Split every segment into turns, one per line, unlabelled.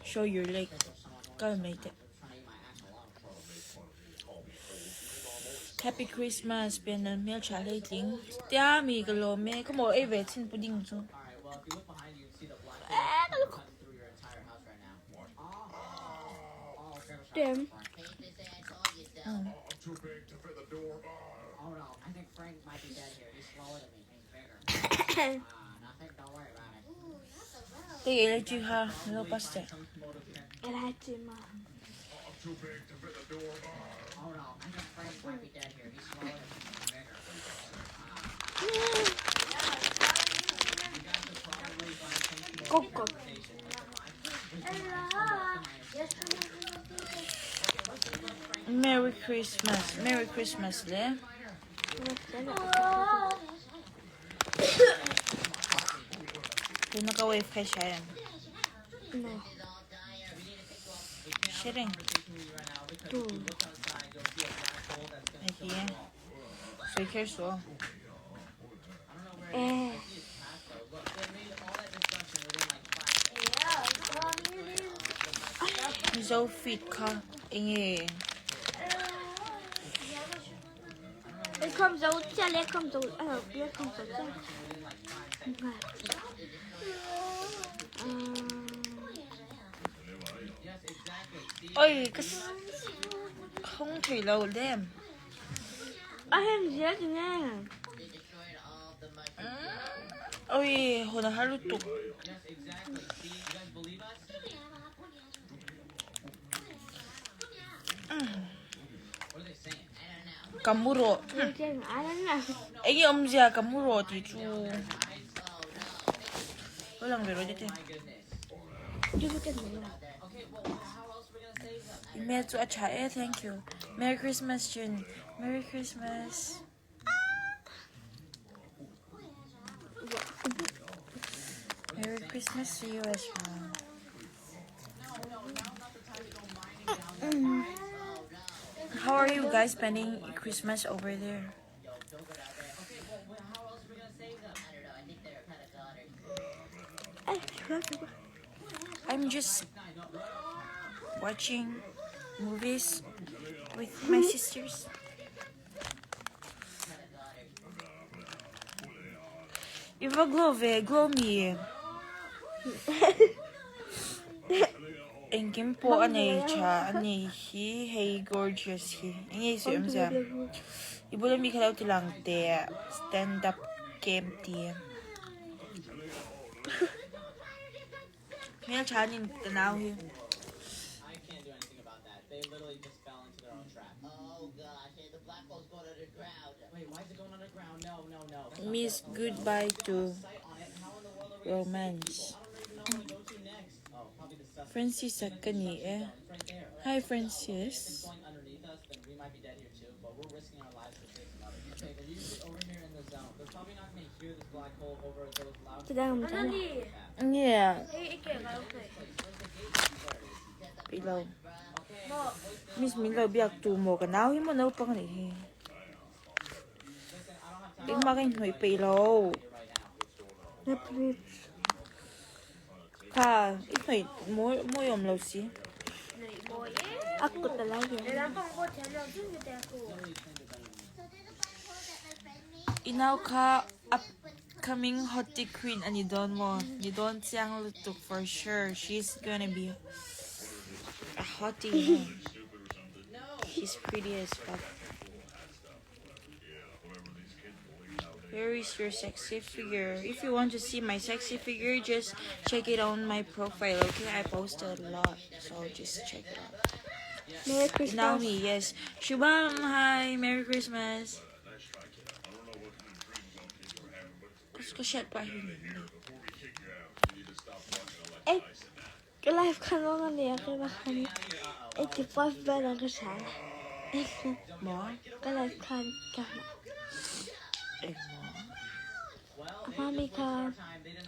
Show your leg. Gotta make it. Happy Christmas. Bên anh mail trả lời tiếng. Tia mi cái lô mẹ có một ấy về xin pudding chứ.
Damn.
Cái gì chứ ha? Nó basta.
Advertisement. Coco.
Merry Christmas. Merry Christmas, le. Tôi naka-wave kay Sharon.
No.
Sharon.
Two.
Aquí. Soy Kerso. Mizo fit ka. Inge.
Lấy không dấu cha, lấy không dấu lấy không dấu cha.
Ôi, cái không thủy lầu đem.
Em gì vậy nè.
Ôi, hồi nào halu tục. Kamuro. Ấy ông già kamuro thì chú. Có lần về rồi đấy. Email to Achae, thank you. Merry Christmas, Jun. Merry Christmas. Merry Christmas to you as well. How are you guys spending Christmas over there? I'm just watching movies with my sisters. Iva glow me. Engin po anay cha anay hi hey gorgeous hi. Ingay si umza. Ibu lang mikalaw tilang te stand up game ti. May chanin tanaw hi.
They literally just fell into their own trap. Oh gosh, hey, the black hole's going underground. Wait, why is it going underground? No.
Miss goodbye to romance. Francis Sakani eh. Hi Francis.
Going underneath us, then we might be dead here too, but we're risking our lives to save some others. Okay, they're usually over here in the zone. They're probably not gonna hear this black hole over those loud.
Yeah. Below. Miss Milo biak tu mo ka now himo no pa ni. Ing makin hoy below. Ka, itoy mo yom lo si.
Ako talaga.
Inaw ka upcoming hottie queen and you don't siyang lutuk for sure. She's gonna be a hottie. She's pretty as fuck. Where is your sexy figure? If you want to see my sexy figure, just check it on my profile, okay? I posted a lot, so just check it out.
Merry Christmas.
Naomi, yes. Shubham, hi. Merry Christmas. Gusto siya pa yun.
Eh, cái live kan nó nè, cái mà kan. Eh, thì post bên là cái啥?
Mo?
Cái live kan cả. Mamika,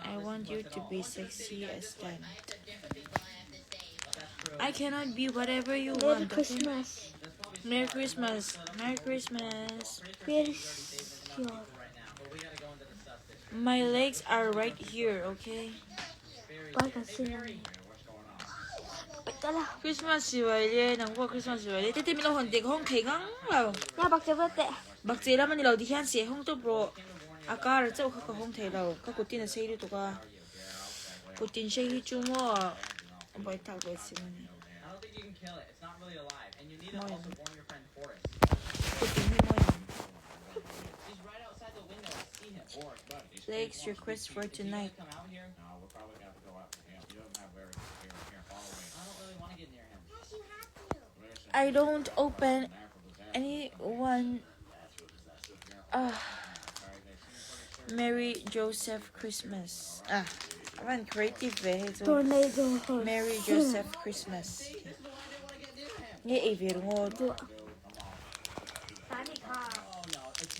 I want you to be sexy as that. I cannot be whatever you
Merry
want.
Christmas.
Okay? Merry Christmas. Merry Christmas.
Where is your...
My legs are right here, okay?
Bye cả xin bịch đó là
Christmas vậy đi, nắng qua Christmas vậy đi. Thế mình đâu hoàn tiền không thấy ngang đâu.
nhà bác chơi với tệ
Bác sĩ là mình lâu đi hiện sẽ không tốt bro. Aka rồi cháu không thấy đâu. Các cô tin là xây được tụi cô tin xây hết chung mà. Bởi thảo vậy xin mình.
I don't think you can kill it. It's not really alive, and you need to
Môi.
also warn your friend Forrest.
Cô tin hay môi.
He's right outside the window. I see him. Forrest, bud.
Legs request for tonight.
Come out here. No, we're probably gonna have to go out to him. You don't have very here. Follow me. I don't really want to get near him.
I don't open anyone. Merry Joseph Christmas. Anh creative về hết rồi.
tornado
Merry Joseph Christmas. Nghe ý về đúng không?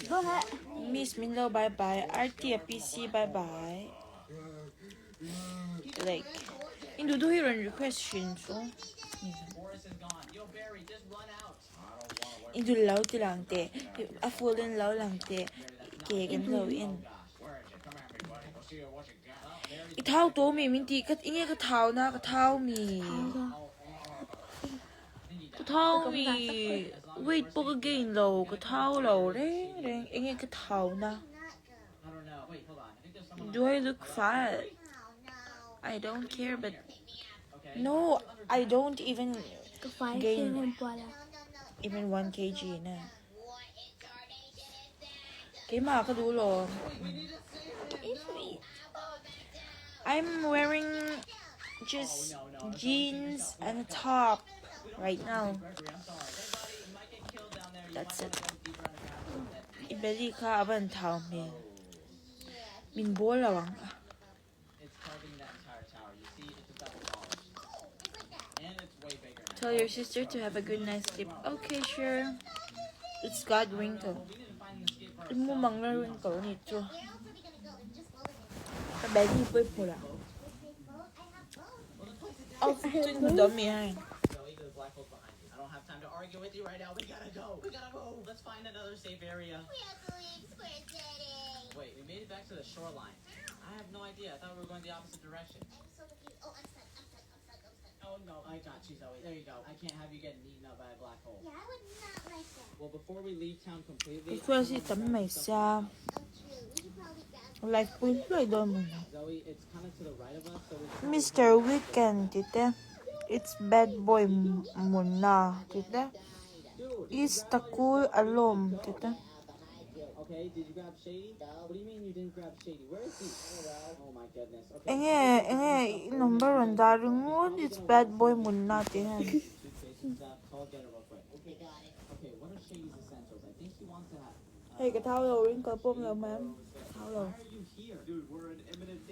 vâng ạ
Miss Minlo bye bye. RT PC bye bye. Like, in the do here on question so.
Forrest is gone. Yo, Barry, just run out.
In the low ti lang te. A full and low lang te. Kaya gan low in. Ithao to mi minti kat inge ka thao na ka thao mi. Ka thao mi. Wait po again low. Ka thao low reng inge ka thao na.
I don't know. Wait, hold on. I think there's someone.
Do I look fat? I don't care, but
Okay.
no, I don't even
cái phái
Gain.
kia hôm qua là
even 1 kg na. Kaya makakadulo. I'm wearing just jeans and a top right now. That's it. Ibeli ka aban tao min. Min bola wang.
It's carving that entire tower. You see, it's a double polish. And it's way bigger now.
Tell your sister to have a good night's sleep. Okay, sure. It's got wrinkle.
We need to find the escape for
Mo mang na wrinkle nito. Kabeli po pula. Oh, ito yung dami yan.
Zoe, the black hole's behind you. I don't have time to argue with you right now. We gotta go. We gotta move. Let's find another safe area. Wait, we made it back to the shoreline. I have no idea. I thought we were going the opposite direction. Oh no, I got you, Zoe. There you go. I can't have you getting eaten up by a black hole.
Yeah, I would not like that.
Well, before we leave town completely,
Ito si tami may sa
Oh, true. We should probably grab
life pool play doon mo na.
Zoe, it's kind of to the right of us, so we
Mr. Weekend, tite. It's bad boy muna, tite. Is takul alom, tite.
Okay, did you grab Shady? What do you mean you didn't grab Shady? Where is he? Oh my goodness. Okay.
Number one daring mo. It's bad boy muna, tite.
Suitcase and stuff. Call get her real quick. Okay, got it. Okay, what are Shady's essentials? I think she wants to have.
Hey, cái thao đầu ring cờ bông rồi mà. Thao đầu.
Why are you here? Dude, we're in imminent